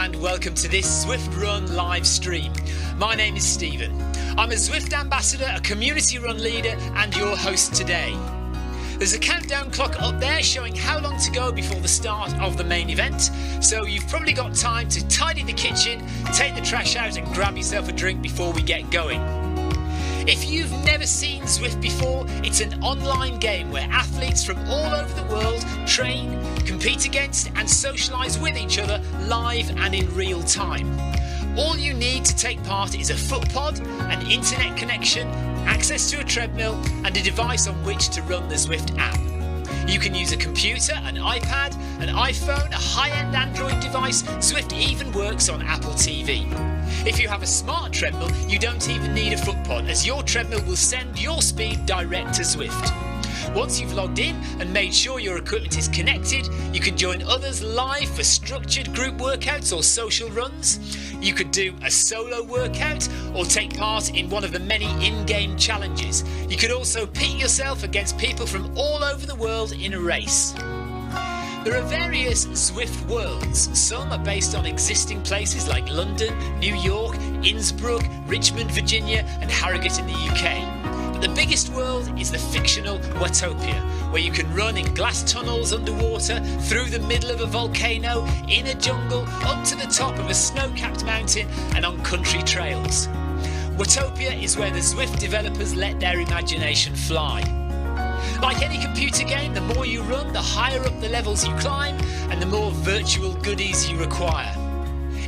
and welcome to this Zwift Run live stream. My name is Stephen. I'm a Zwift ambassador, a community run leader and your host today. There's a countdown clock up there showing how long to go before the start of the main event, so you've probably got time to tidy the kitchen, take the trash out and grab yourself a drink before we get going. If you've never seen Zwift before, it's an online game where athletes from all over the world train, compete against and socialise with each other live and in real time. All you need to take part is a foot pod, an internet connection, access to a treadmill and a device on which to run the Zwift app. You can use a computer, an iPad, an iPhone, a high-end Android device. Zwift even works on Apple TV. If you have a smart treadmill, you don't even need a foot pod, as your treadmill will send your speed direct to Zwift. Once you've logged in and made sure your equipment is connected, you can join others live for structured group workouts or social runs. You could do a solo workout or take part in one of the many in-game challenges. You could also pit yourself against people from all over the world in a race. There are various Zwift worlds. Some are based on existing places like London, New York, Innsbruck, Richmond, Virginia and Harrogate in the UK. But the biggest world is the fictional Watopia, where you can run in glass tunnels underwater, through the middle of a volcano, in a jungle, up to the top of a snow-capped mountain and on country trails. Watopia is where the Zwift developers let their imagination fly. Like any computer game, the more you run, the higher up the levels you climb and the more virtual goodies you require.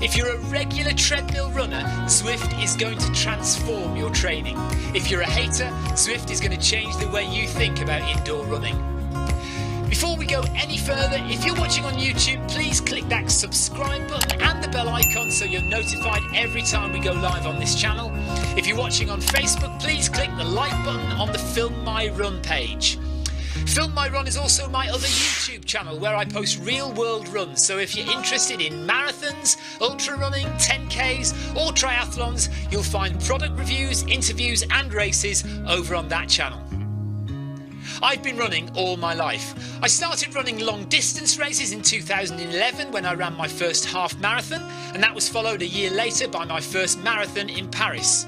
If you're a regular treadmill runner, Zwift is going to transform your training. If you're a hater, Zwift is going to change the way you think about indoor running. Before we go any further, if you're watching on YouTube, please click that subscribe button and the bell icon so you're notified every time we go live on this channel. If you're watching on Facebook, please click the like button on the Film My Run page. Film My Run is also my other YouTube channel where I post real world runs, so if you're interested in marathons, ultra running, 10Ks or triathlons, you'll find product reviews, interviews and races over on that channel. I've been running all my life. I started running long distance races in 2011 when I ran my first half marathon, and that was followed a year later by my first marathon in Paris.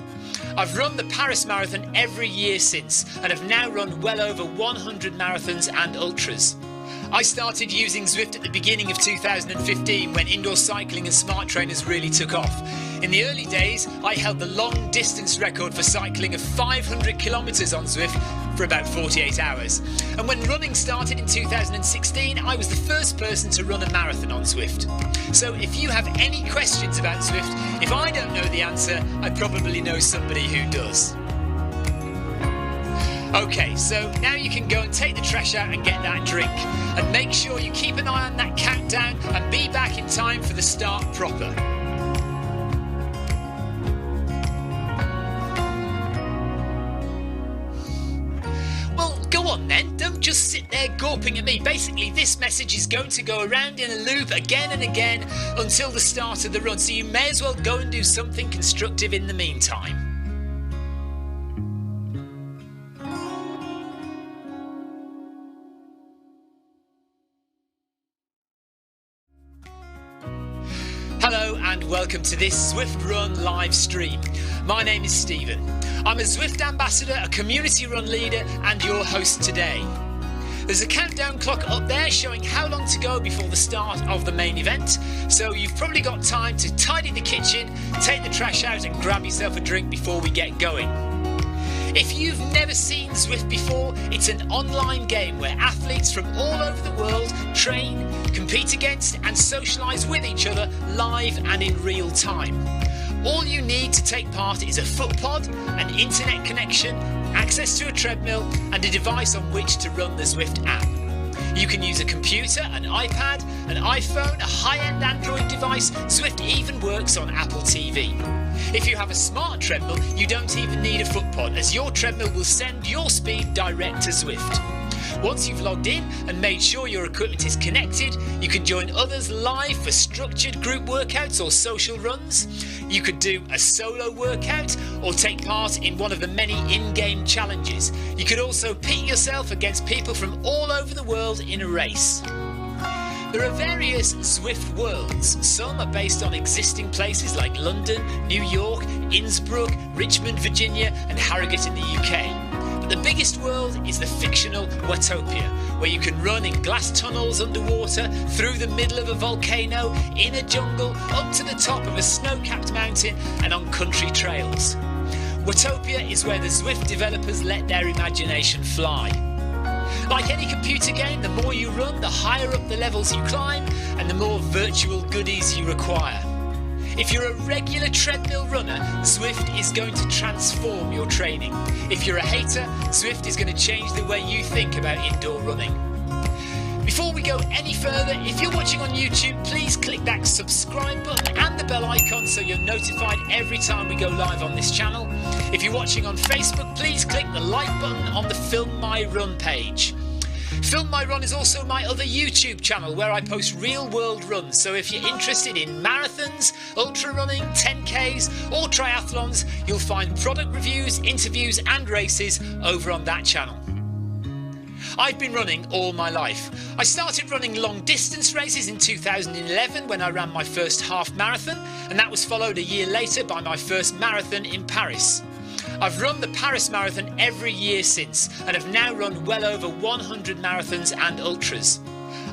I've run the Paris Marathon every year since and have now run well over 100 marathons and ultras. I started using Zwift at the beginning of 2015 when indoor cycling and smart trainers really took off. In the early days, I held the long distance record for cycling of 500 kilometres on Zwift for about 48 hours. And when running started in 2016, I was the first person to run a marathon on Zwift. So if you have any questions about Zwift, if I don't know the answer, I probably know somebody who does. Okay, so now you can go and take the trash out and get that drink. And make sure you keep an eye on that countdown and be back in time for the start proper. Well, go on then, don't just sit there gawping at me. Basically, this message is going to go around in a loop again and again until the start of the run, so you may as well go and do something constructive in the meantime. Hello and welcome to this Zwift Run live stream. My name is Stephen. I'm a Zwift ambassador, a community run leader and your host today. There's a countdown clock up there showing how long to go before the start of the main event, so you've probably got time to tidy the kitchen, take the trash out and grab yourself a drink before we get going. If you've never seen Zwift before, it's an online game where athletes from all over the world train, compete against and socialise with each other live and in real time. All you need to take part is a foot pod, an internet connection, access to a treadmill and a device on which to run the Zwift app. You can use a computer, an iPad, an iPhone, a high-end Android device. Zwift even works on Apple TV. If you have a smart treadmill, you don't even need a foot pod, as your treadmill will send your speed direct to Zwift. Once you've logged in and made sure your equipment is connected, you can join others live for structured group workouts or social runs. You could do a solo workout or take part in one of the many in-game challenges. You could also pit yourself against people from all over the world in a race. There are various Zwift worlds. Some are based on existing places like London, New York, Innsbruck, Richmond, Virginia and Harrogate in the UK. But the biggest world is the fictional Watopia, where you can run in glass tunnels underwater, through the middle of a volcano, in a jungle, up to the top of a snow-capped mountain and on country trails. Watopia is where the Zwift developers let their imagination fly. Like any computer game, the more you run, the higher up the levels you climb and the more virtual goodies you require. If you're a regular treadmill runner, Zwift is going to transform your training. If you're a hater, Zwift is going to change the way you think about indoor running. Before we go any further, if you're watching on YouTube, please click that subscribe button and the bell icon so you're notified every time we go live on this channel. If you're watching on Facebook, please click the like button on the Film My Run page. Film My Run is also my other YouTube channel where I post real world runs, so if you're interested in marathons, ultra running, 10Ks or triathlons, you'll find product reviews, interviews and races over on that channel. I've been running all my life. I started running long distance races in 2011 when I ran my first half marathon, and that was followed a year later by my first marathon in Paris. I've run the Paris Marathon every year since and have now run well over 100 marathons and ultras.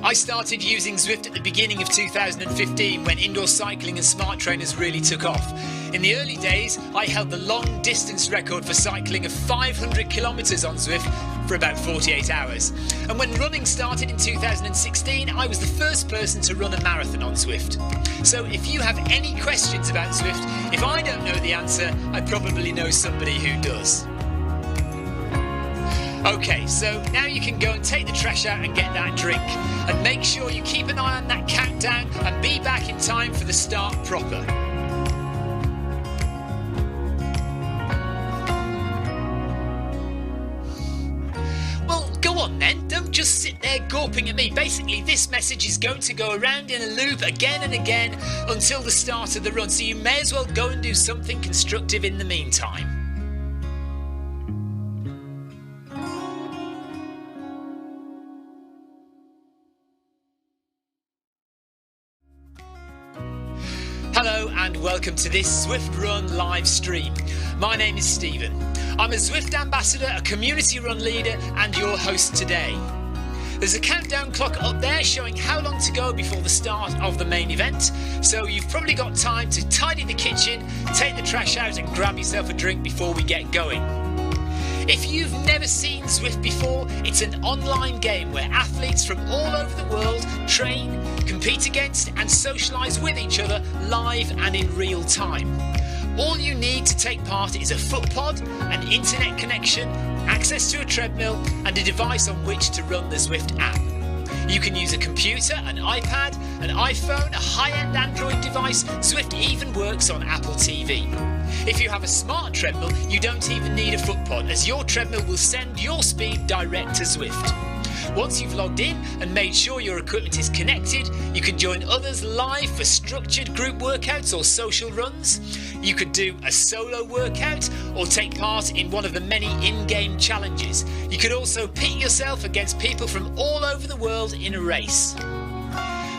I started using Zwift at the beginning of 2015 when indoor cycling and smart trainers really took off. In the early days, I held the long distance record for cycling of 500 kilometres on Zwift for about 48 hours. And when running started in 2016, I was the first person to run a marathon on Zwift. So if you have any questions about Zwift, if I don't know the answer, I probably know somebody who does. Okay, so now you can go and take the trash out and get that drink. And make sure you keep an eye on that countdown and be back in time for the start proper. Well, go on then, don't just sit there gawping at me. Basically, this message is going to go around in a loop again and again until the start of the run, so you may as well go and do something constructive in the meantime. Hello and welcome to this Zwift Run live stream. My name is Stephen. I'm a Zwift ambassador, a community run leader and your host today. There's a countdown clock up there showing how long to go before the start of the main event, so you've probably got time to tidy the kitchen, take the trash out and grab yourself a drink before we get going. If you've never seen Zwift before, it's an online game where athletes from all over the world train, compete against and socialise with each other live and in real time. All you need to take part is a foot pod, an internet connection, access to a treadmill and a device on which to run the Zwift app. You can use a computer, an iPad, an iPhone, a high-end Android device. Zwift even works on Apple TV. If you have a smart treadmill, you don't even need a foot pod, as your treadmill will send your speed direct to Zwift. Once you've logged in and made sure your equipment is connected, you can join others live for structured group workouts or social runs. You could do a solo workout or take part in one of the many in-game challenges. You could also pit yourself against people from all over the world in a race.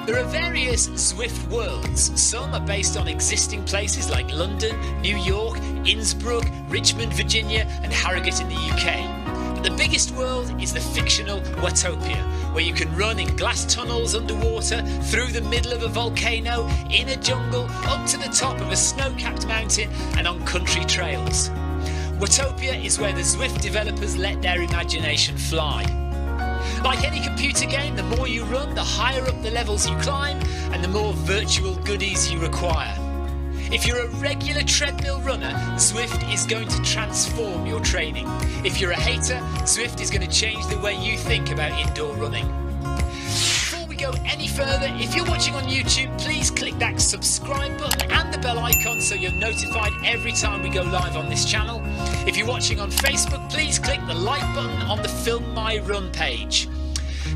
There are various Zwift worlds. Some are based on existing places like London, New York, Innsbruck, Richmond, Virginia and Harrogate in the UK. But the biggest world is the fictional Watopia, where you can run in glass tunnels underwater, through the middle of a volcano, in a jungle, up to the top of a snow-capped mountain and on country trails. Watopia is where the Zwift developers let their imagination fly. Like any computer game, the more you run, the higher up the levels you climb and the more virtual goodies you require. If you're a regular treadmill runner, Zwift is going to transform your training. If you're a hater, Zwift is going to change the way you think about indoor running. Before we go any further, if you're watching on YouTube, please click that subscribe button and the bell icon so you're notified every time we go live on this channel. If you're watching on Facebook, please click the like button on the Film My Run page.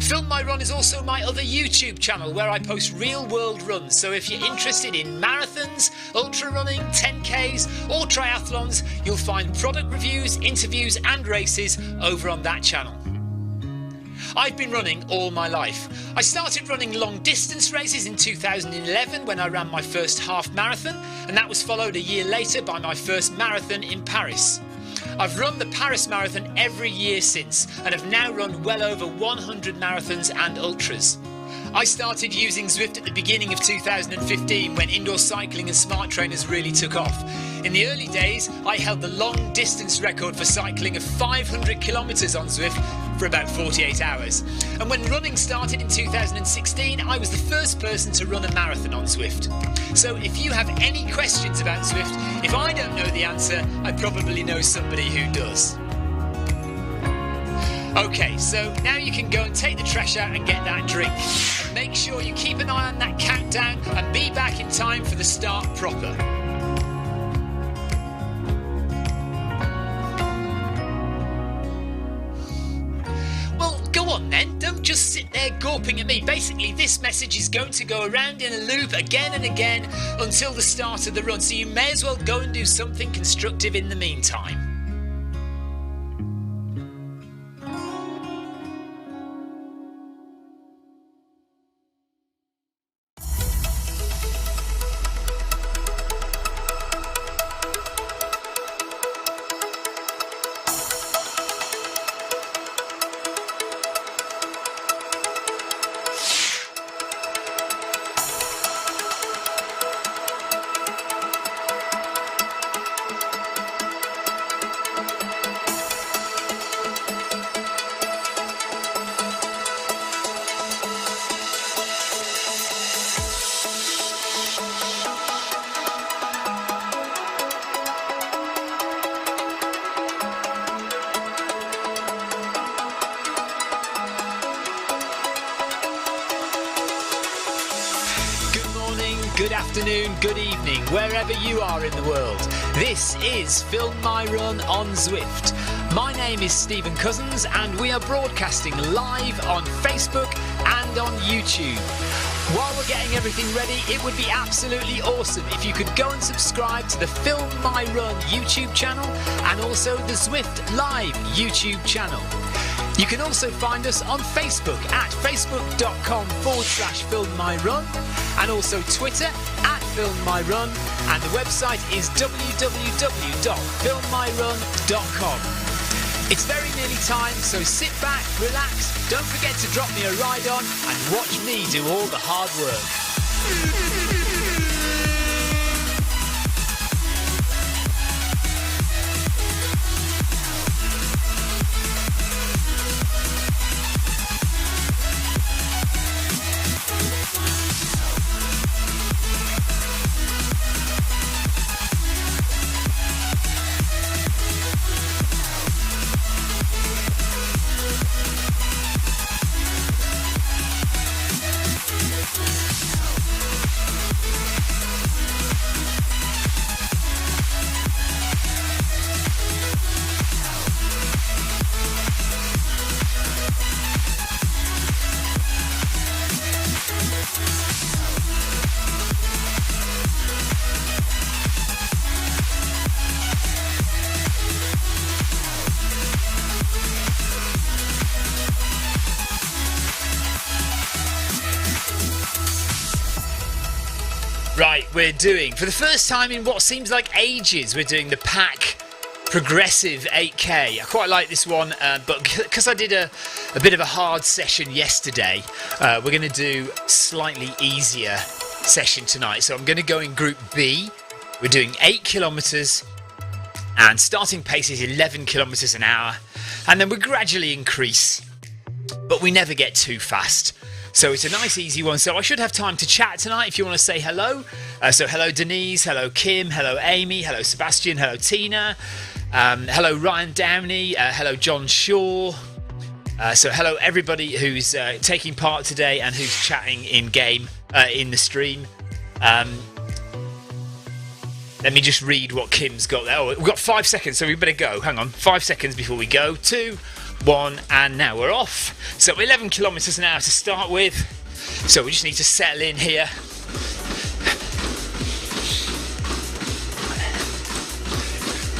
Film My Run is also my other YouTube channel where I post real world runs, so if you're interested in marathons, ultra running, 10Ks or triathlons, you'll find product reviews, interviews and races over on that channel. I've been running all my life. I started running long distance races in 2011 when I ran my first half marathon, and that was followed a year later by my first marathon in Paris. I've run the Paris Marathon every year since, and have now run well over 100 marathons and ultras. I started using Zwift at the beginning of 2015 when indoor cycling and smart trainers really took off. In the early days, I held the long distance record for cycling of 500 kilometres on Zwift for about 48 hours. And when running started in 2016, I was the first person to run a marathon on Zwift. So if you have any questions about Zwift, if I don't know the answer, I probably know somebody who does. Okay, so now you can go and take the trash out and get that drink. Make sure you keep an eye on that countdown and be back in time for the start proper. Well, go on then, don't just sit there gawping at me. Basically, this message is going to go around in a loop again and again until the start of the run, so you may as well go and do something constructive in the meantime. Good afternoon, good evening, wherever you are in the world. This is Film My Run on Zwift. My name is Stephen Cousins and we are broadcasting live on Facebook and on YouTube. While we're getting everything ready, it would be absolutely awesome if you could go and subscribe to the Film My Run YouTube channel and also the Zwift Live YouTube channel. You can also find us on Facebook at facebook.com/filmmyrun and also Twitter at filmmyrun, and the website is www.filmmyrun.com. It's very nearly time, so sit back, relax, don't forget to drop me a ride on and watch me do all the hard work. Right, we're doing, for the first time in what seems like ages, we're doing the Pack Progressive 8K. I quite like this one, but because I did a bit of a hard session yesterday, we're going to do slightly easier session tonight. So I'm going to go in Group B. We're doing 8 kilometres and starting pace is 11 kilometres an hour. And then we gradually increase, but we never get too fast. So it's a nice easy one. So I should have time to chat tonight if you want to say hello. So hello Denise, hello Kim, hello Amy, hello Sebastian, hello Tina, hello Ryan Downey, hello John Shaw. So hello everybody who's taking part today and who's chatting in game, in the stream. Let me just read what Kim's got there. Oh, we've got 5 seconds, so we better go. Hang on, 5 seconds before we go. 2, 1, and now we're off. So 11 kilometres an hour to start with. So we just need to settle in here.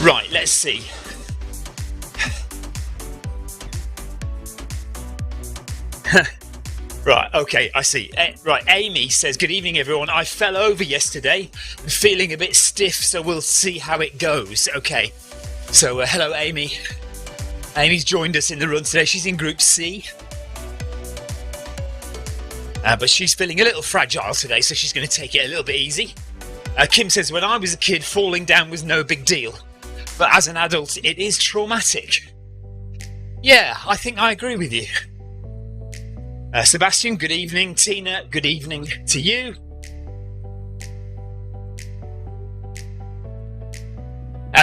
Right, let's see. Right, okay, I see. Right, Amy says, good evening, everyone. I fell over yesterday. I'm feeling a bit stiff, so we'll see how it goes. Okay, so hello, Amy. Amy's joined us in the run today. She's in Group C. But she's feeling a little fragile today, so she's going to take it a little bit easy. Kim says, when I was a kid, falling down was no big deal. But as an adult, it is traumatic. Yeah, I think I agree with you. Sebastian, good evening. Tina, good evening to you.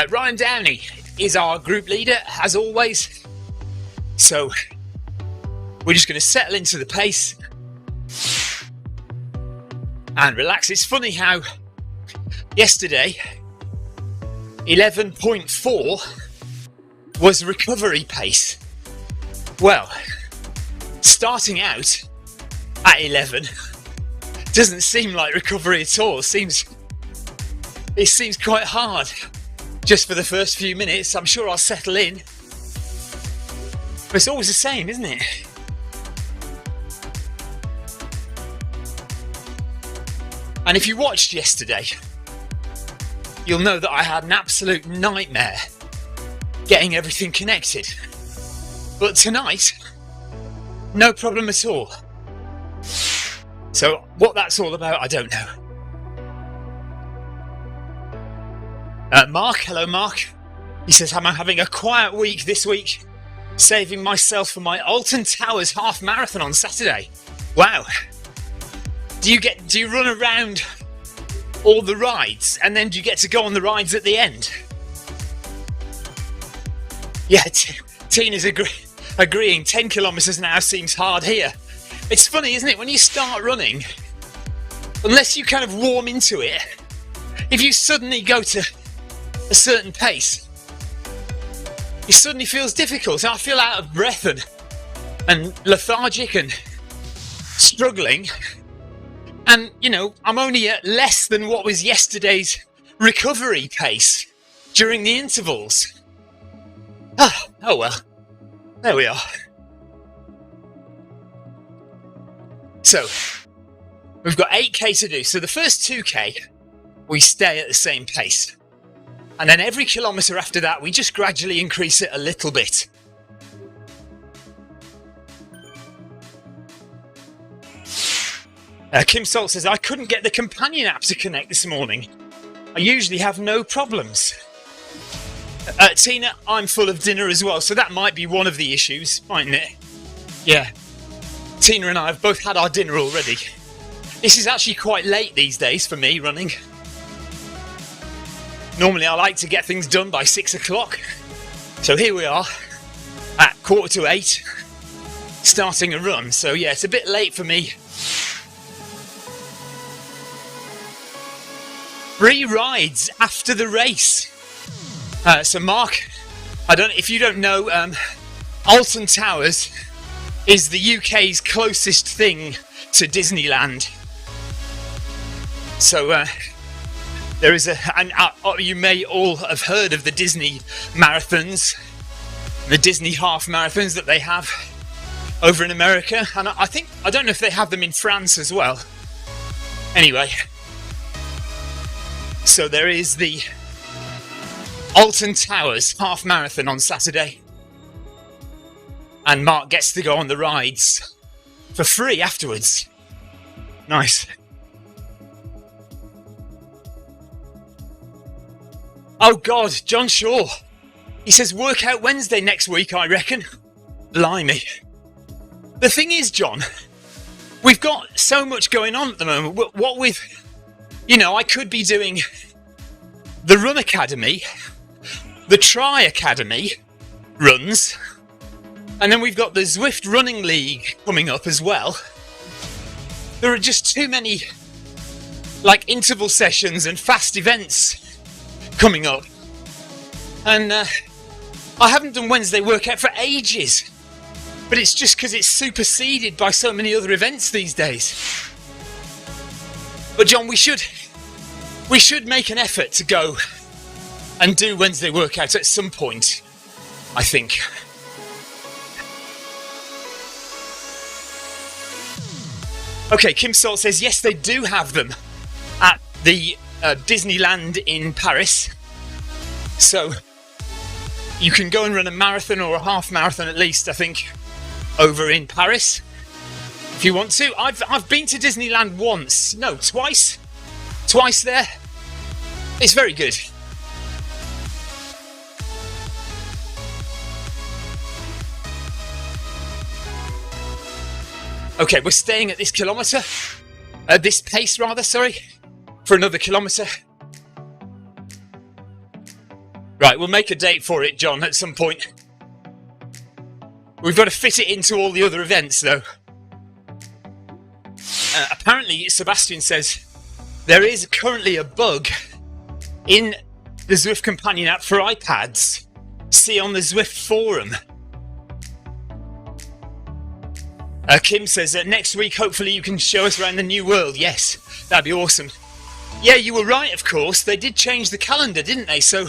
Ryan Downey is our group leader, as always. So, we're just going to settle into the pace and relax. It's funny how yesterday, 11.4 was recovery pace. Well, starting out at 11 doesn't seem like recovery at all. It seems quite hard just for the first few minutes. I'm sure I'll settle in. But it's always the same, isn't it? And if you watched yesterday, you'll know that I had an absolute nightmare getting everything connected. But tonight, no problem at all. So what that's all about, I don't know. Mark, hello Mark. He says, I'm having a quiet week this week, saving myself for my Alton Towers half marathon on Saturday. Wow. Do you run around all the rides and then do you get to go on the rides at the end? Yeah, Tina's agreeing. 10 kilometres now seems hard here. It's funny, isn't it? When you start running, unless you kind of warm into it, if you suddenly go to a certain pace, it suddenly feels difficult. I feel out of breath and lethargic and struggling. And, you know, I'm only at less than what was yesterday's recovery pace during the intervals. Oh well. There we are. So, we've got 8k to do. So the first 2k, we stay at the same pace. And then every kilometre after that, we just gradually increase it a little bit. Kim Salt says, I couldn't get the companion app to connect this morning. I usually have no problems. Tina, I'm full of dinner as well, so that might be one of the issues, mightn't it? Yeah. Tina and I have both had our dinner already. This is actually quite late these days for me running. Normally I like to get things done by 6 o'clock. So here we are at 7:45, starting a run. So yeah, it's a bit late for me. 3 rides after the race. So Mark, if you don't know, Alton Towers is the UK's closest thing to Disneyland. So there is you may all have heard of the Disney marathons, the Disney half marathons that they have over in America, and I don't know if they have them in France as well. Anyway, so there is the Alton Towers half marathon on Saturday, and Mark gets to go on the rides for free afterwards. Nice. Oh God, John Shaw. He says Workout Wednesday next week, I reckon. Blimey. The thing is, John, we've got so much going on at the moment. What with, I could be doing the Run Academy, the Tri Academy runs, and then we've got the Zwift Running League coming up as well. There are just too many, interval sessions and fast events coming up. And I haven't done Wednesday workout for ages. But it's just because it's superseded by so many other events these days. But John, we should make an effort to go and do Wednesday workouts at some point, I think. Okay, Kim Salt says, yes, they do have them at the Disneyland in Paris. So you can go and run a marathon or a half marathon at least, I think, over in Paris if you want to. I've been to Disneyland twice there. It's very good. Okay, we're staying at this pace, for another kilometre. Right, we'll make a date for it, John, at some point. We've got to fit it into all the other events, though. Apparently, Sebastian says there is currently a bug in the Zwift companion app for iPads. See on the Zwift forum. Kim says that next week, hopefully, you can show us around the new world. Yes, that'd be awesome. Yeah, you were right, of course. They did change the calendar, didn't they? So,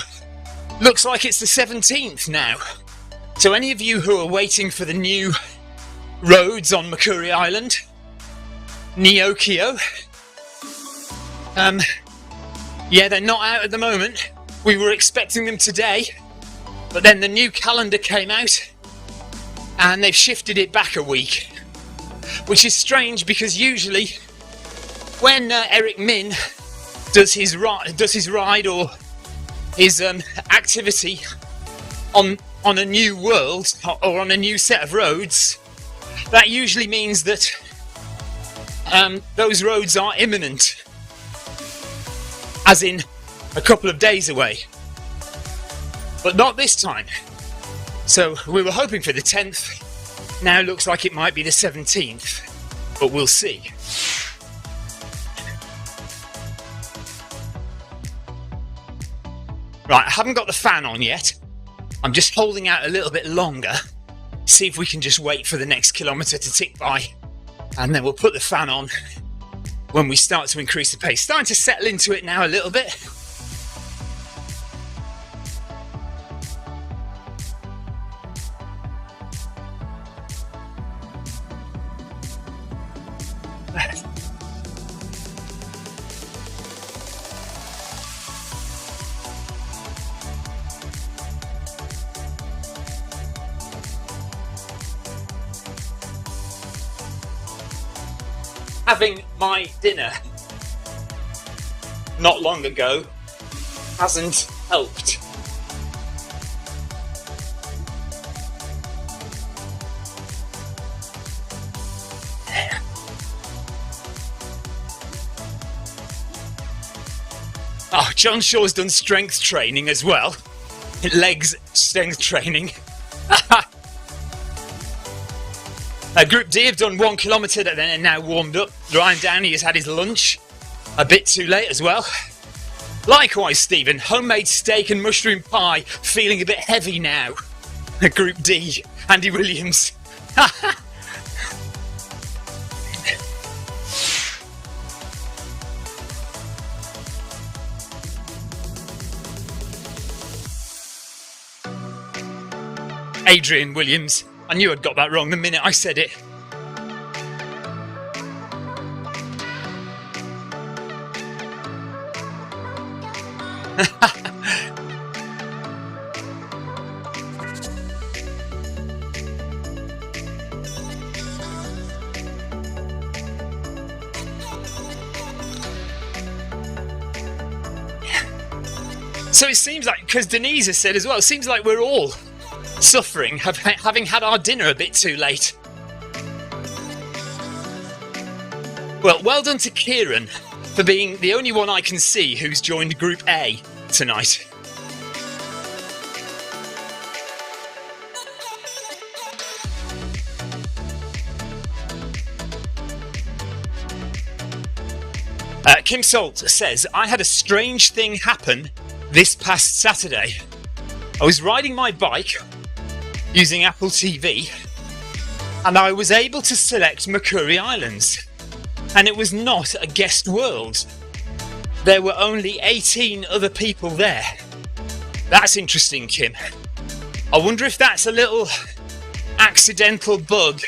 looks like it's the 17th now. So, any of you who are waiting for the new roads on Makuri Island, Neokyo, yeah, they're not out at the moment. We were expecting them today, but then the new calendar came out, and they've shifted it back a week. Which is strange because usually when Eric Min does his ride or his activity on a new world or on a new set of roads, that usually means that those roads are imminent, as in a couple of days away. But not this time. So we were hoping for the 10th. Now looks like it might be the 17th, but we'll see. Right, I haven't got the fan on yet. I'm just holding out a little bit longer. See if we can just wait for the next kilometre to tick by. And then we'll put the fan on when we start to increase the pace. Starting to settle into it now a little bit. Having my dinner not long ago hasn't helped. Oh, John Shaw's done strength training as well. Legs strength training. Group D have done 1 kilometre and then now warmed up. Ryan Downey has had his lunch a bit too late as well. Likewise, Stephen, homemade steak and mushroom pie, feeling a bit heavy now. Group D, Andy Williams. Adrian Williams. I knew I'd got that wrong the minute I said it. So it seems like, because Denise has said as well, it seems like we're all suffering, having had our dinner a bit too late. Well done to Kieran for being the only one I can see who's joined Group A tonight. Kim Salt says, I had a strange thing happen this past Saturday. I was riding my bike using Apple TV, and I was able to select Makuri Islands, and it was not a guest world. There were only 18 other people there. That's interesting, Kim. I wonder if that's a little accidental bug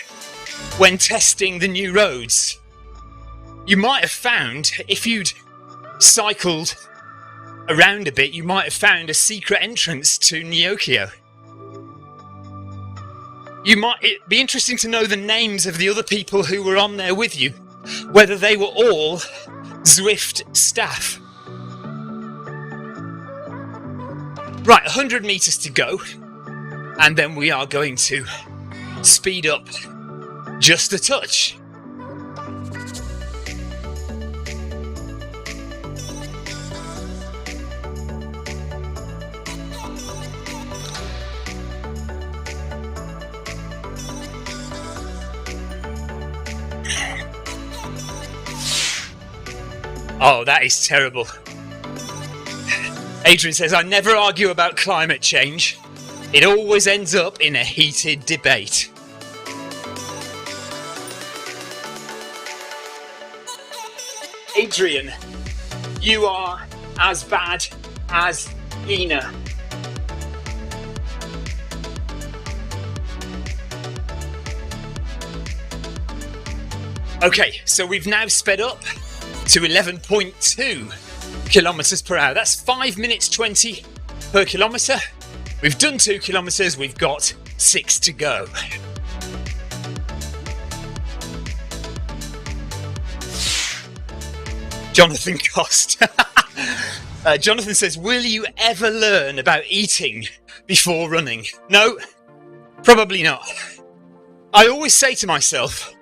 when testing the new roads. you might have found, if you'd cycled around a bit, you might have found a secret entrance to Neokio. It'd be interesting to know the names of the other people who were on there with you, whether they were all Zwift staff. Right, 100 meters to go, and then we are going to speed up just a touch. Oh, that is terrible. Adrian says, I never argue about climate change. It always ends up in a heated debate. Adrian, you are as bad as Ina. Okay, so we've now sped up to 11.2 kilometers per hour. That's 5 minutes 20 per kilometer. We've done 2 kilometers, we've got 6 to go. Jonathan Cost. Jonathan says, will you ever learn about eating before running? No, probably not. I always say to myself,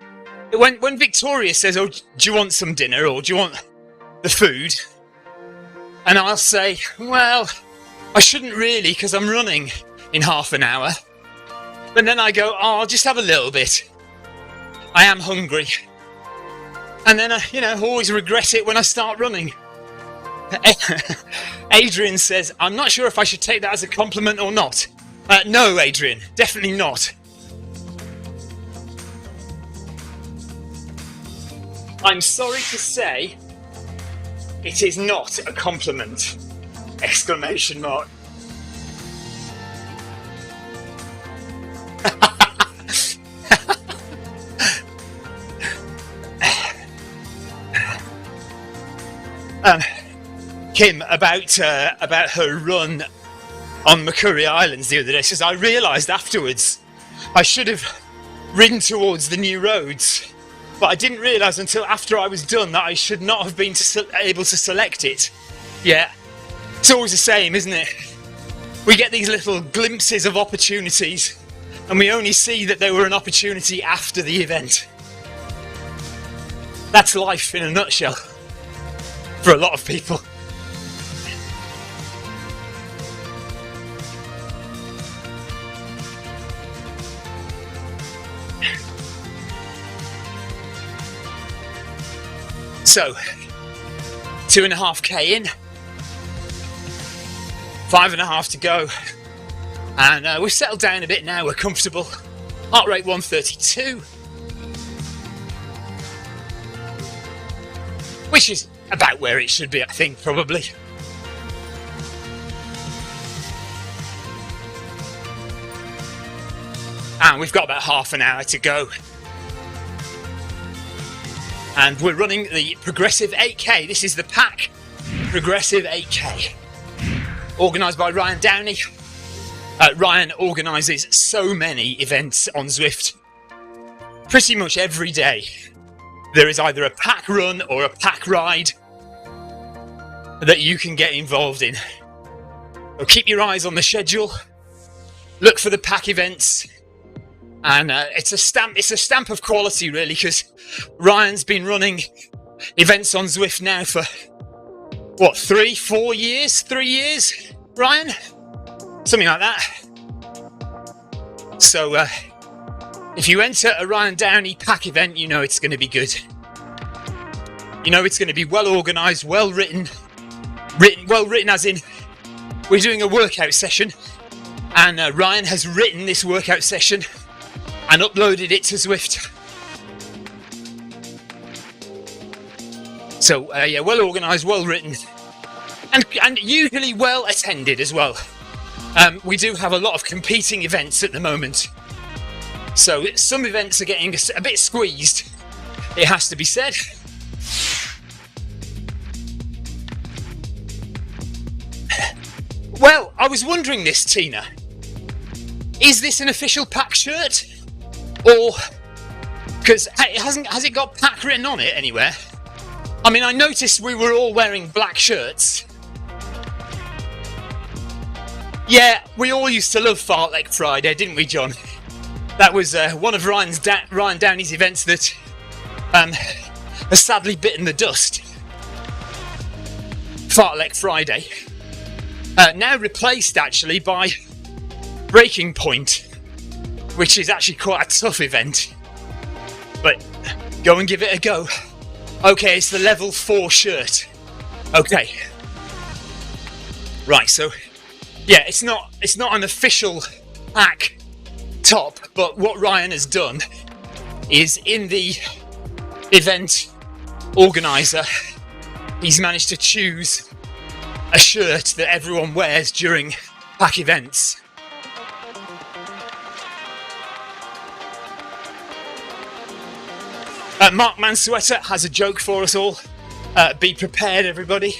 when Victoria says, oh, do you want some dinner or do you want the food? And I'll say, well, I shouldn't really because I'm running in half an hour. But then I go, oh, I'll just have a little bit. I am hungry. And then I, always regret it when I start running. Adrian says, I'm not sure if I should take that as a compliment or not. No, Adrian, definitely not. I'm sorry to say, it is not a compliment! Exclamation mark. Kim, about her run on Macquarie Islands the other day, says, I realised afterwards I should have ridden towards the new roads. But I didn't realise until after I was done that I should not have been able to select it. Yeah, it's always the same, isn't it? We get these little glimpses of opportunities and we only see that they were an opportunity after the event. That's life in a nutshell for a lot of people. So, 2.5k in, 5.5 to go, and we've settled down a bit now, we're comfortable. Heart rate 132, which is about where it should be, I think, probably. And we've got about half an hour to go. And we're running the Progressive 8K. This is the Pack Progressive 8K. Organised by Ryan Downey. Ryan organises so many events on Zwift. Pretty much every day. There is either a pack run or a pack ride that you can get involved in. So keep your eyes on the schedule. Look for the pack events. And it's a stamp of quality, really, because Ryan's been running events on Zwift now for, what, 3 years, Ryan? Something like that. So, if you enter a Ryan Downey pack event, you know it's going to be good. You know it's going to be well organised, well written as in, we're doing a workout session, and Ryan has written this workout session and uploaded it to Zwift. So, yeah, well organised, well written, and usually well attended as well. We do have a lot of competing events at the moment. So some events are getting a bit squeezed, it has to be said. Well, I was wondering this, Tina. Is this an official pack shirt? Or... because has it got pack written on it anywhere? I mean, I noticed we were all wearing black shirts. Yeah, we all used to love Fartlek Friday, didn't we, John? That was one of Ryan Downey's events that has sadly bitten the dust. Fartlek Friday. Now replaced, actually, by Breaking Point, which is actually quite a tough event. But go and give it a go. Okay, it's the level 4 shirt. Okay. Right, so yeah, it's not an official pack top, but what Ryan has done is, in the event organizer, he's managed to choose a shirt that everyone wears during pack events. Mark Mansueta has a joke for us all. Be prepared, everybody.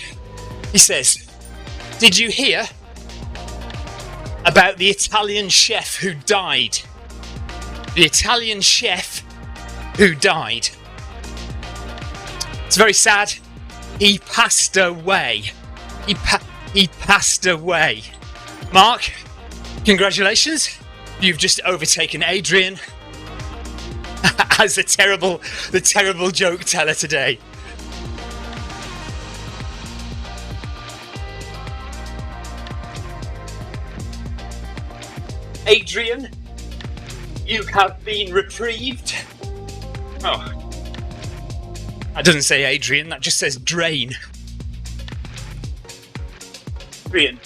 He says, "Did you hear about the Italian chef who died? The Italian chef who died. It's very sad. He passed away. He passed away. Mark, congratulations. You've just overtaken Adrian as the terrible joke teller today." Adrian, you have been reprieved. Oh. That doesn't say Adrian, that just says drain. Adrian,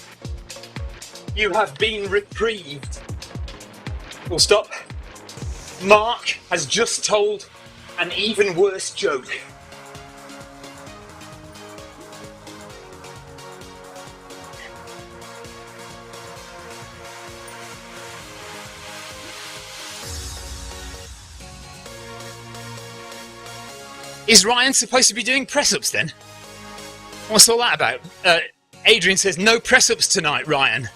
you have been reprieved. Full stop. Mark has just told an even worse joke. Is Ryan supposed to be doing press-ups then? What's all that about? Adrian says no press-ups tonight, Ryan.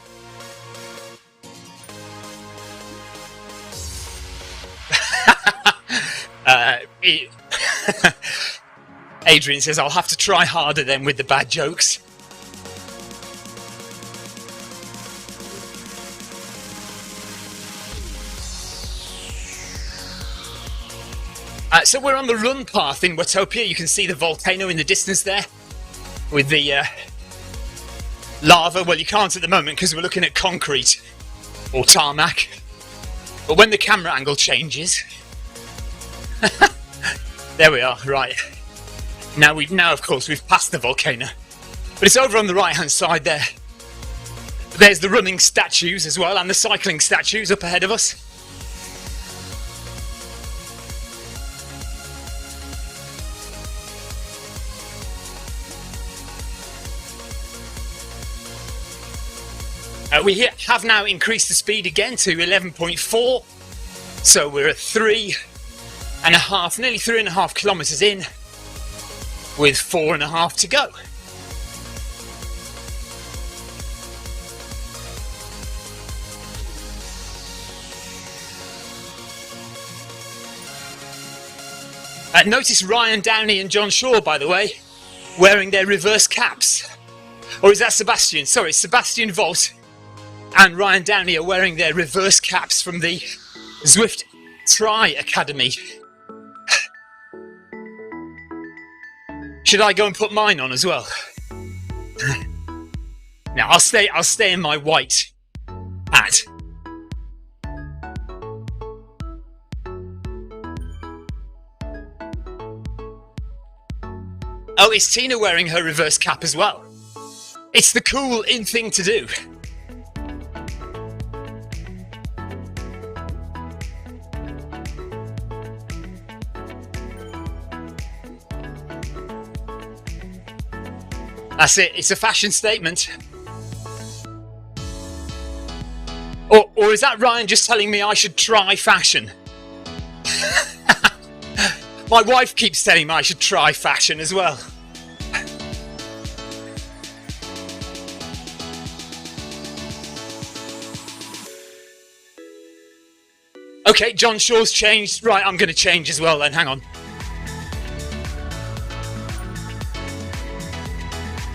Adrian says I'll have to try harder then with the bad jokes. So we're on the run path in Watopia. You can see the volcano in the distance there with the lava. Well, you can't at the moment because we're looking at concrete or tarmac. But when the camera angle changes... there we are, right. Now of course we've passed the volcano. But it's over on the right hand side there. There's the running statues as well, and the cycling statues up ahead of us. We have now increased the speed again to 11.4, so we're at 3.5, nearly 3.5 kilometres in, with 4.5 to go. Notice Ryan Downey and John Shaw, by the way, wearing their reverse caps. Or is that Sebastian? Sorry, Sebastian Volt and Ryan Downey are wearing their reverse caps from the Zwift Tri Academy. Should I go and put mine on as well? No, I'll stay in my white hat. Oh, it's Tina wearing her reverse cap as well. It's the cool in thing to do. That's it, it's a fashion statement. Or is that Ryan just telling me I should try fashion? My wife keeps telling me I should try fashion as well. Okay, John Shaw's changed. Right, I'm going to change as well then. Hang on.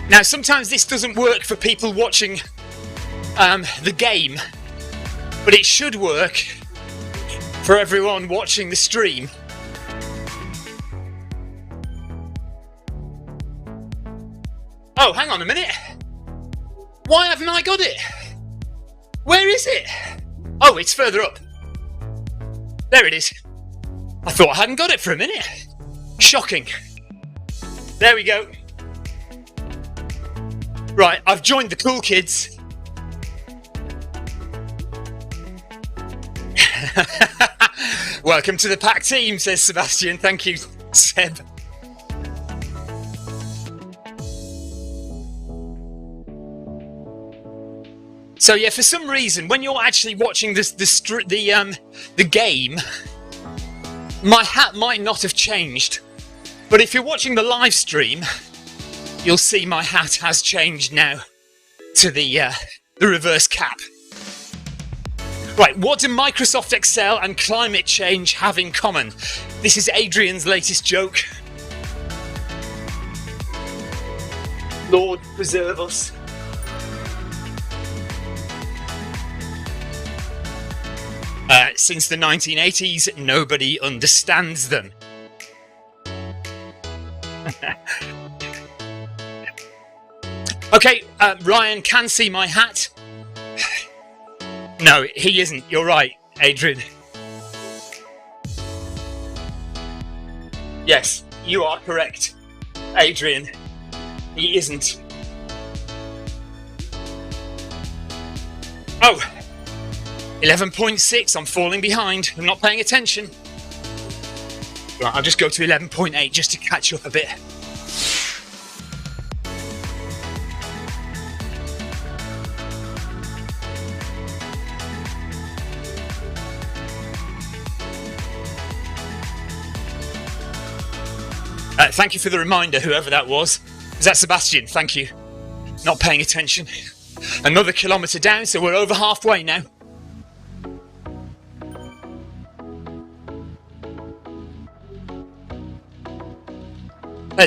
Now, sometimes this doesn't work for people watching the game, but it should work for everyone watching the stream. Oh, hang on a minute. Why haven't I got it? Where is it? Oh, it's further up. There it is. I thought I hadn't got it for a minute. Shocking. There we go. Right, I've joined the cool kids. Welcome to the pack team, says Sebastian. Thank you, Seb. So yeah, for some reason, when you're actually watching the game, my hat might not have changed. But if you're watching the live stream, you'll see my hat has changed now to the reverse cap. Right, what do Microsoft Excel and climate change have in common? This is Adrian's latest joke. Lord preserve us. Since the 1980s, nobody understands them. Okay, Ryan can see my hat. No, he isn't. You're right, Adrian. Yes, you are correct, Adrian. He isn't. Oh, 11.6. I'm falling behind. I'm not paying attention. Right, I'll just go to 11.8 just to catch up a bit. Thank you for the reminder, whoever that was. Is that Sebastian? Thank you. Not paying attention. Another kilometre down, so we're over halfway now.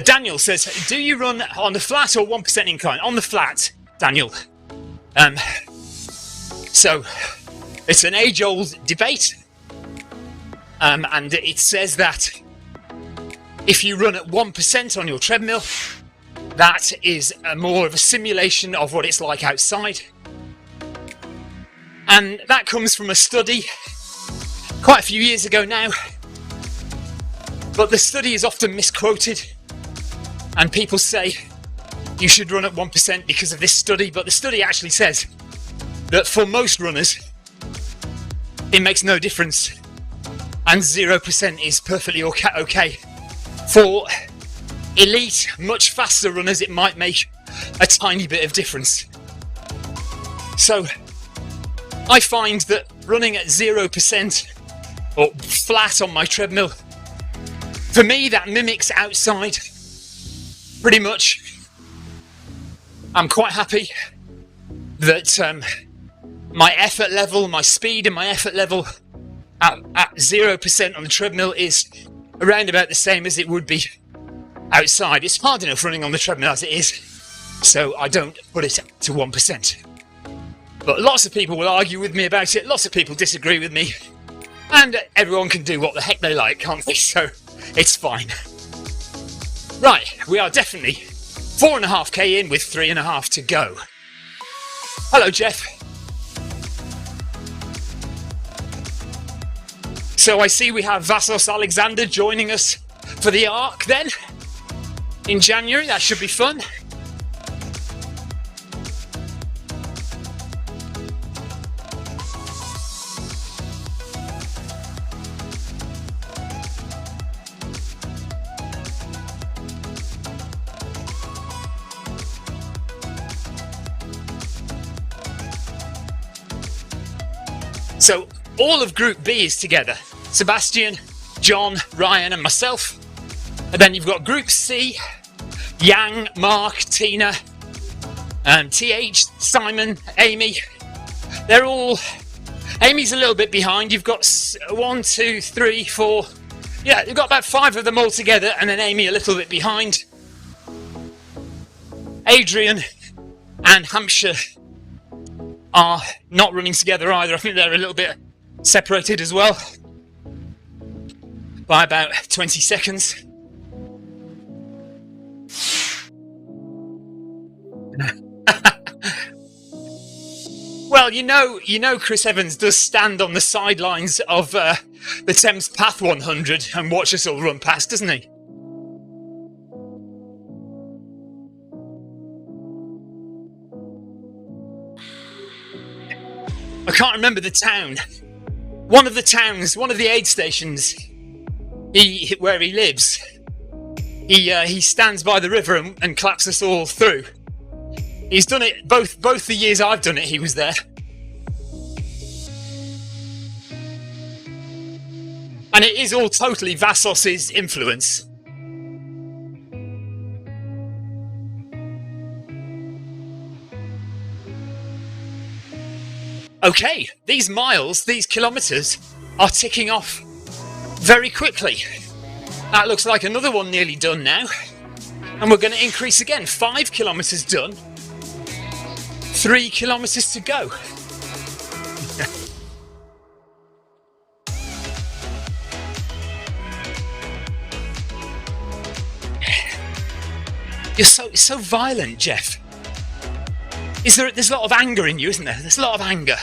Daniel says, do you run on the flat or 1% incline? On the flat, Daniel. So, it's an age-old debate. And it says that if you run at 1% on your treadmill, that is more of a simulation of what it's like outside. And that comes from a study quite a few years ago now. But the study is often misquoted. And people say you should run at 1% because of this study. But the study actually says that for most runners, it makes no difference. And 0% is perfectly okay. For elite, much faster runners, it might make a tiny bit of difference. So I find that running at 0% or flat on my treadmill, for me, that mimics outside pretty much. I'm quite happy that my effort level, my speed and my effort level at 0% on the treadmill is around about the same as it would be outside. It's hard enough running on the treadmill as it is, so I don't put it to 1%. But lots of people will argue with me about it, lots of people disagree with me, and everyone can do what the heck they like, can't they? So it's fine. Right, we are definitely 4.5k in with 3.5 to go. Hello, Jeff. So I see we have Vassos Alexander joining us for the Arc then in January. That should be fun. So all of Group B is together. Sebastian, John, Ryan and myself. And then you've got Group C, Yang, Mark, Tina, TH, Simon, Amy. They're all Amy's a little bit behind. You've got 1, 2, 3, 4. Yeah, you've got about 5 of them all together, and then Amy a little bit behind. Adrian and Hampshire are not running together either. I think they're a little bit separated as well by about 20 seconds. Well, you know, Chris Evans does stand on the sidelines of the Thames Path 100 and watch us all run past, doesn't he? I can't remember the town. One of the aid stations where he lives. He stands by the river and claps us all through. He's done it both the years I've done it, he was there. And it is all totally Vassos's influence. Okay, these kilometres are ticking off very quickly. That looks like another one nearly done now. And we're going to increase again. 5 kilometres done. 3 kilometres to go. You're so violent, Jeff. There's a lot of anger in you, isn't there? There's a lot of anger.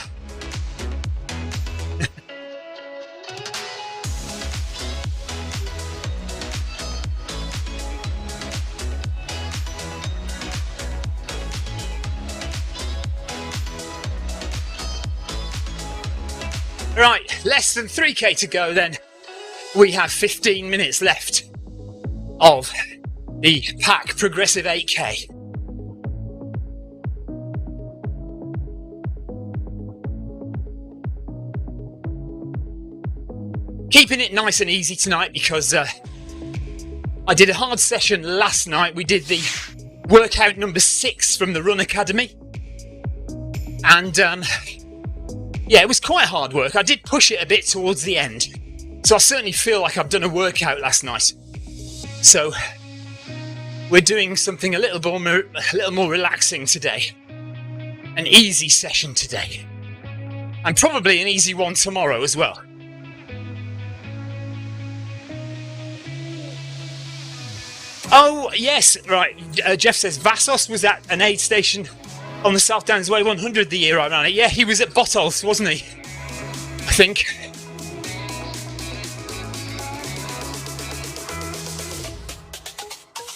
Right, less than 3k to go then. We have 15 minutes left of the pack progressive 8k. Keeping it nice and easy tonight because I did a hard session last night. We did the workout number 6 from the Run Academy. And yeah, it was quite hard work. I did push it a bit towards the end. So I certainly feel like I've done a workout last night. So we're doing something a little more relaxing today. An easy session today. And probably an easy one tomorrow as well. Oh, yes, right. Jeff says Vassos was at an aid station on the South Downs Way 100 the year I ran it. Yeah, he was at Bottles, wasn't he? I think.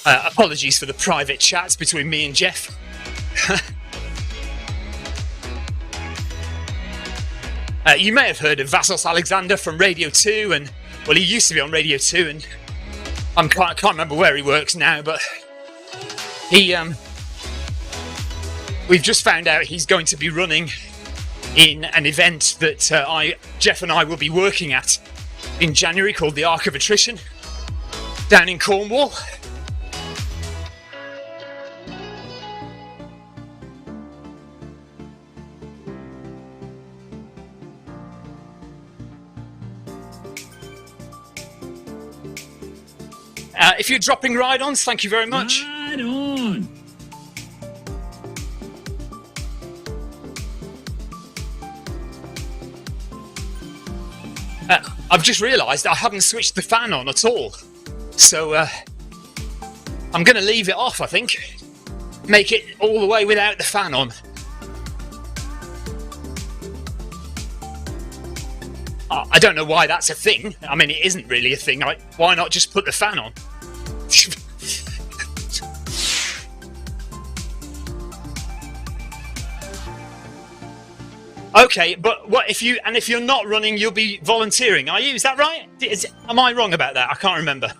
Apologies for the private chats between me and Jeff. You may have heard of Vassos Alexander from Radio 2, and well, he used to be on Radio 2, and I can't remember where he works now, but we've just found out he's going to be running in an event that Jeff and I will be working at in January called the Arc of Attrition down in Cornwall. If you're dropping ride-ons, thank you very much. Ride on. I've just realised I haven't switched the fan on at all. So I'm going to leave it off, I think. Make it all the way without the fan on. I don't know why that's a thing. I mean, it isn't really a thing. Why not just put the fan on? Okay, but what if you're not running, you'll be volunteering, are you? Is that right? Am I wrong about that? I can't remember.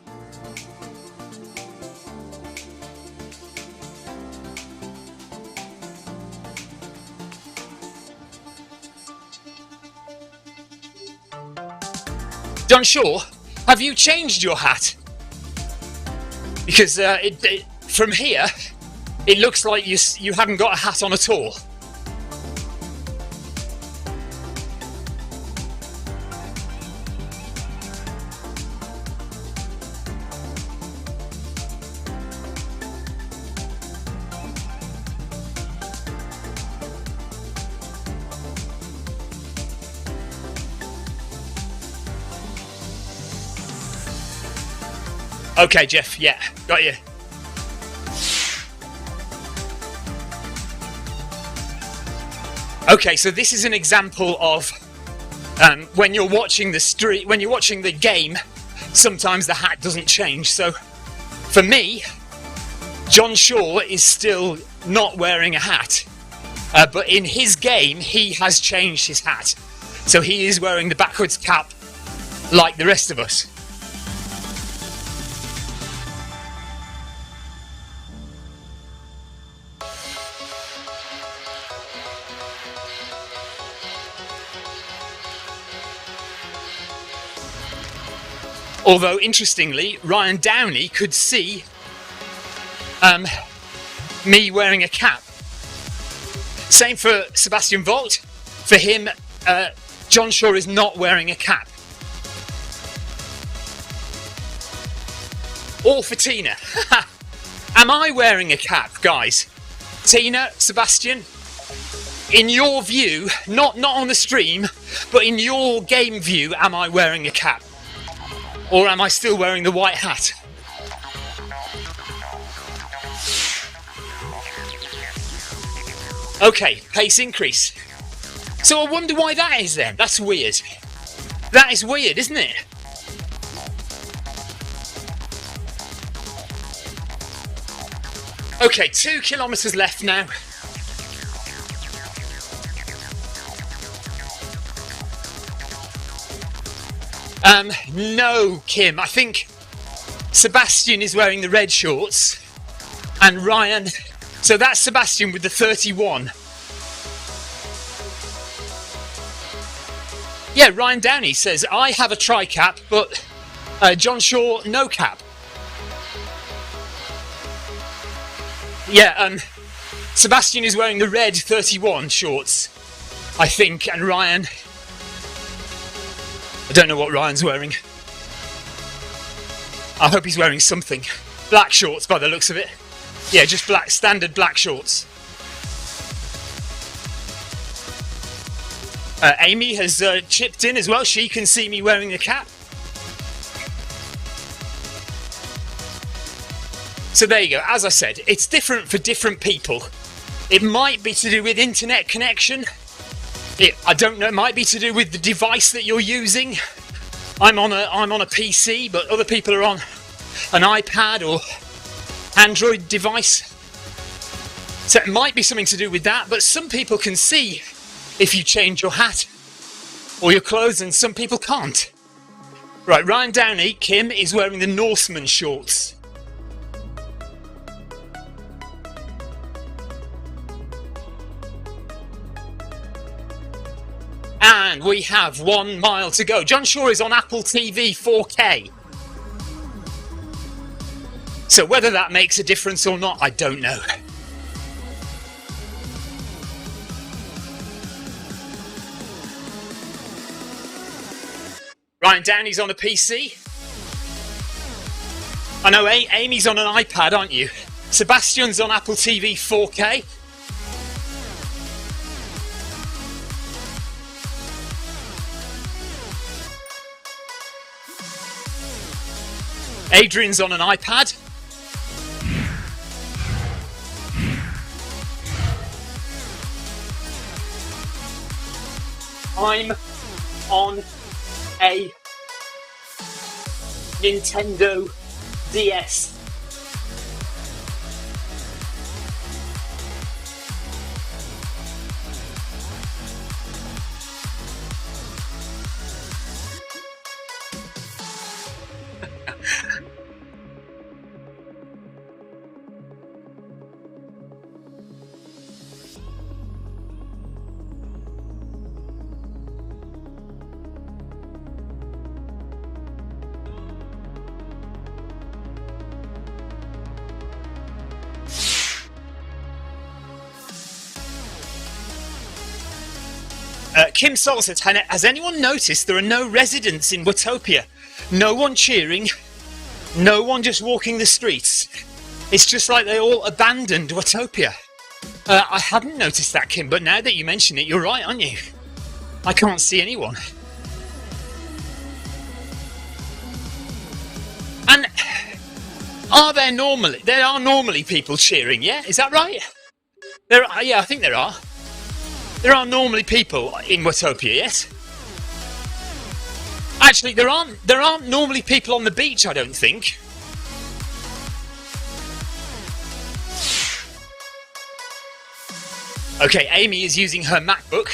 John Shaw, have you changed your hat? Because from here, it looks like you haven't got a hat on at all. Okay, Jeff, yeah, got you. Okay, so this is an example of when you're watching the game, sometimes the hat doesn't change. So for me, John Shaw is still not wearing a hat, but in his game, he has changed his hat. So he is wearing the backwards cap like the rest of us. Although, interestingly, Ryan Downey could see me wearing a cap. Same for Sebastian Vogt. For him, John Shaw is not wearing a cap. Or for Tina. Am I wearing a cap, guys? Tina, Sebastian, in your view, not on the stream, but in your game view, am I wearing a cap? Or am I still wearing the white hat? Okay, pace increase. So I wonder why that is then. That's weird. That is weird, isn't it? Okay, 2 kilometers left now. No, Kim. I think Sebastian is wearing the red shorts and Ryan. So that's Sebastian with the 31. Yeah, Ryan Downey says, I have a tri-cap, but John Shaw, no cap. Yeah, Sebastian is wearing the red 31 shorts, I think, and Ryan... I don't know what Ryan's wearing. I hope he's wearing something. Black shorts by the looks of it. Yeah, just black, standard black shorts. Amy has chipped in as well. She can see me wearing the cap. So there you go. As I said, it's different for different people. It might be to do with internet connection. I don't know, it might be to do with the device that you're using. I'm on a PC, but other people are on an iPad or Android device. So it might be something to do with that, but some people can see if you change your hat or your clothes and some people can't. Right, Ryan Downey, Kim, is wearing the Norseman shorts. And we have 1 mile to go. John Shaw is on Apple TV 4K. So whether that makes a difference or not, I don't know. Ryan Downey's on a PC. I know Amy's on an iPad, aren't you? Sebastian's on Apple TV 4K. Adrian's on an iPad. I'm on a Nintendo DS. Kim Sol says, has anyone noticed there are no residents in Watopia? No one cheering, no one just walking the streets. It's just like they all abandoned Watopia. I hadn't noticed that, Kim, but now that you mention it, you're right, aren't you? I can't see anyone. And Are there normally? There are normally people cheering, yeah? Is that right? There are, yeah, I think there are. There are normally people in Watopia, yes? Actually, there aren't normally people on the beach, I don't think. Okay, Amy is using her MacBook.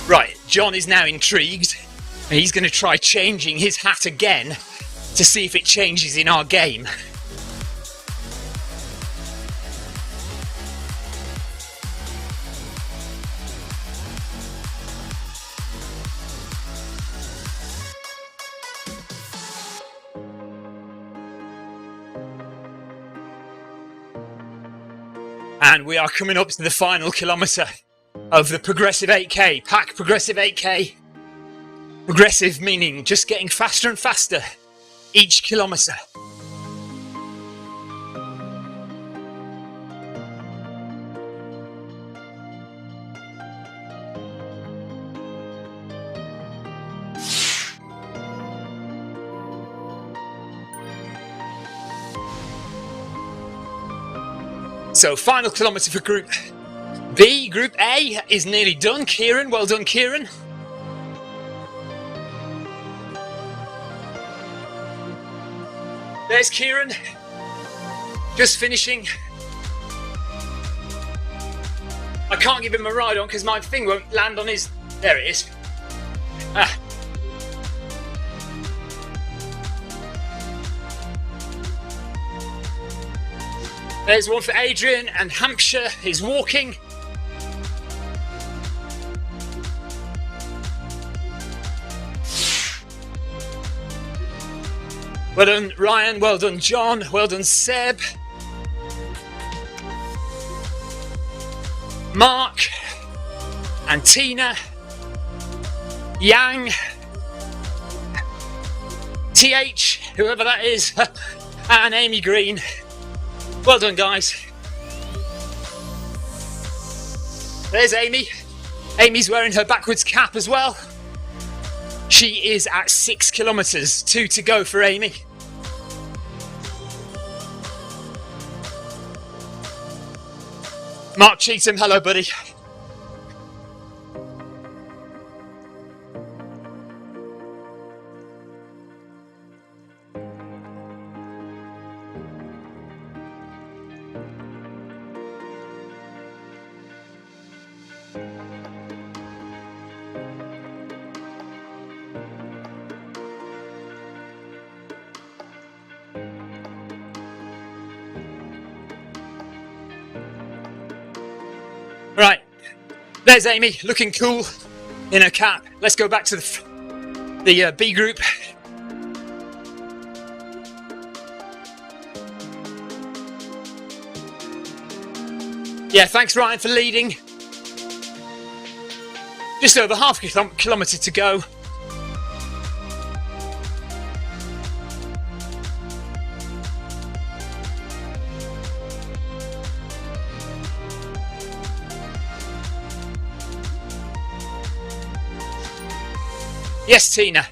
Right, John is now intrigued, and he's going to try changing his hat again to see if it changes in our game. And we are coming up to the final kilometre of the Progressive 8K, Pack Progressive 8K. Progressive meaning just getting faster and faster each kilometre. So final kilometre for Group B. Group A is nearly done. Kieran, well done, Kieran. There's Kieran, just finishing. I can't give him a ride on because my thing won't land on his... There it is. Ah. There's one for Adrian, and Hampshire is walking. Well done, Ryan. Well done, John. Well done, Seb. Mark. And Tina. Yang. TH, whoever that is. And Amy Green. Well done, guys. There's Amy. Amy's wearing her backwards cap as well. She is at 6 kilometres, 2 to go for Amy. Mark Cheatham, hello, buddy. Right, there's Amy, looking cool in her cap. Let's go back to the B group. Yeah, thanks Ryan for leading. Just over half a kilometre to go. Yes, Tina.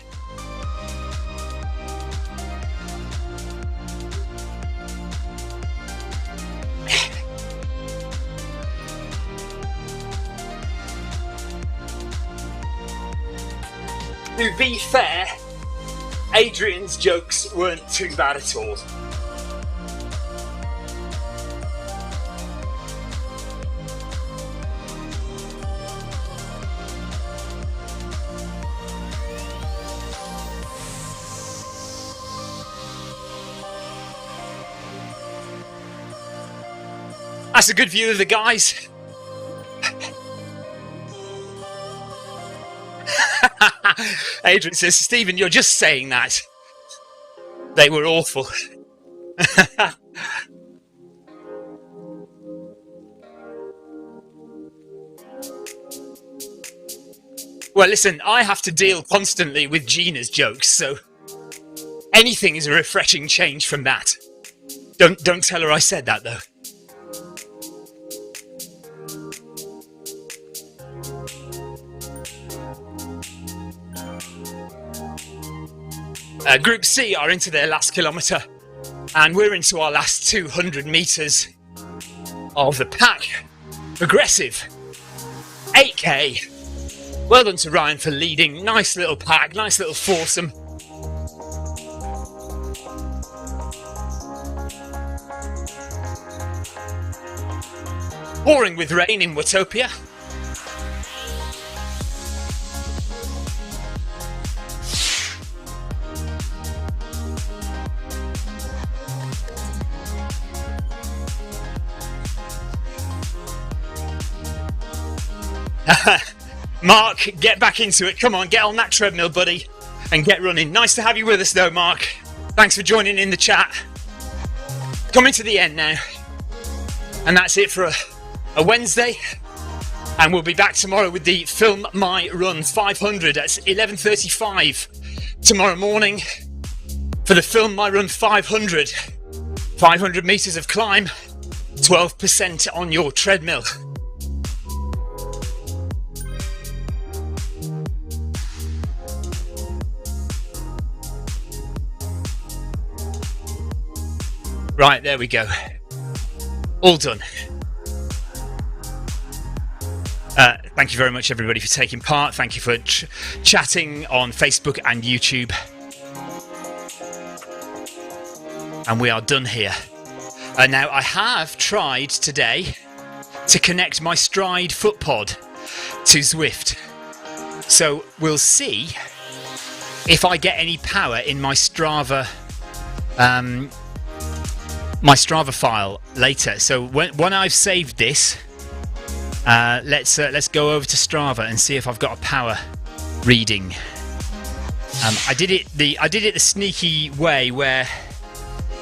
To be fair, Adrian's jokes weren't too bad at all. That's a good view of the guys. Adrian says, Stephen, you're just saying that. They were awful. Well, listen, I have to deal constantly with Gina's jokes, so anything is a refreshing change from that. Don't tell her I said that, though. Group C are into their last kilometre, and we're into our last 200 metres of the pack. Progressive 8k. Well done to Ryan for leading. Nice little pack, nice little foursome. Pouring with rain in Watopia. Mark, get back into it. Come on, get on that treadmill, buddy, and get running. Nice to have you with us, though, Mark. Thanks for joining in the chat. Coming to the end now. And that's it for a Wednesday. And we'll be back tomorrow with the Film My Run 500 at 11:35 tomorrow morning for the Film My Run 500. 500 metres of climb, 12% on your treadmill. Right, there we go. All done. Thank you very much, everybody, for taking part. Thank you for chatting on Facebook and YouTube. And we are done here. Now, I have tried today to connect my Stride footpod to Zwift. So we'll see if I get any power in my Strava file later. So when I've saved this, let's go over to Strava and see if I've got a power reading. I did it the sneaky way where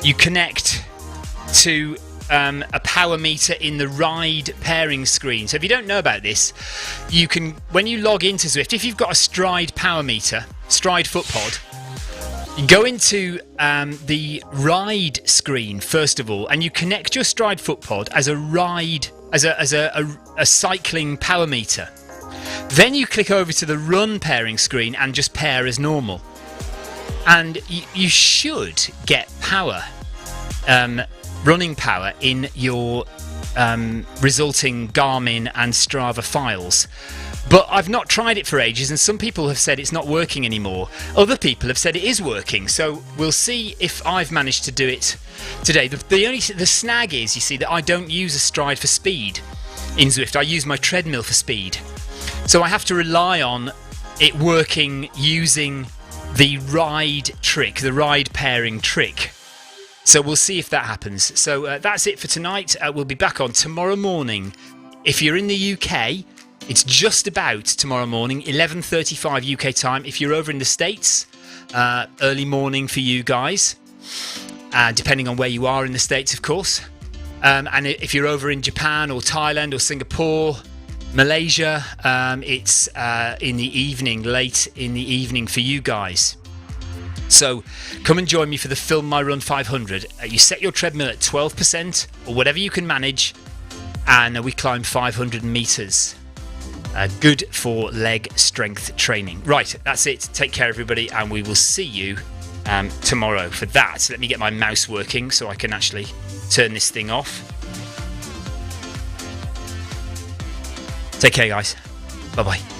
you connect to a power meter in the ride pairing screen. So if you don't know about this, you can, when you log into Zwift, if you've got a Stride power meter, Stride footpod, you go into the ride screen first of all, and you connect your Stride footpod as a ride, as a cycling power meter. Then you click over to the run pairing screen and just pair as normal. And you should get power, running power in your resulting Garmin and Strava files. But I've not tried it for ages, and some people have said it's not working anymore. Other people have said it is working, so we'll see if I've managed to do it today. The snag is, you see, that I don't use a Stride for speed in Zwift. I use my treadmill for speed. So I have to rely on it working using the ride trick, the ride pairing trick. So we'll see if that happens. So that's it for tonight. We'll be back on tomorrow morning. If you're in the UK, it's just about tomorrow morning, 11:35 UK time. If you're over in the States, early morning for you guys, depending on where you are in the States, of course. And if you're over in Japan or Thailand or Singapore, Malaysia, it's in the evening, late in the evening for you guys. So come and join me for the Film My Run 500. You set your treadmill at 12% or whatever you can manage, and we climb 500 meters. Good for leg strength training. Right, that's it. Take care, everybody, and we will see you tomorrow for that. So let me get my mouse working so I can actually turn this thing off. Take care, guys. Bye-bye.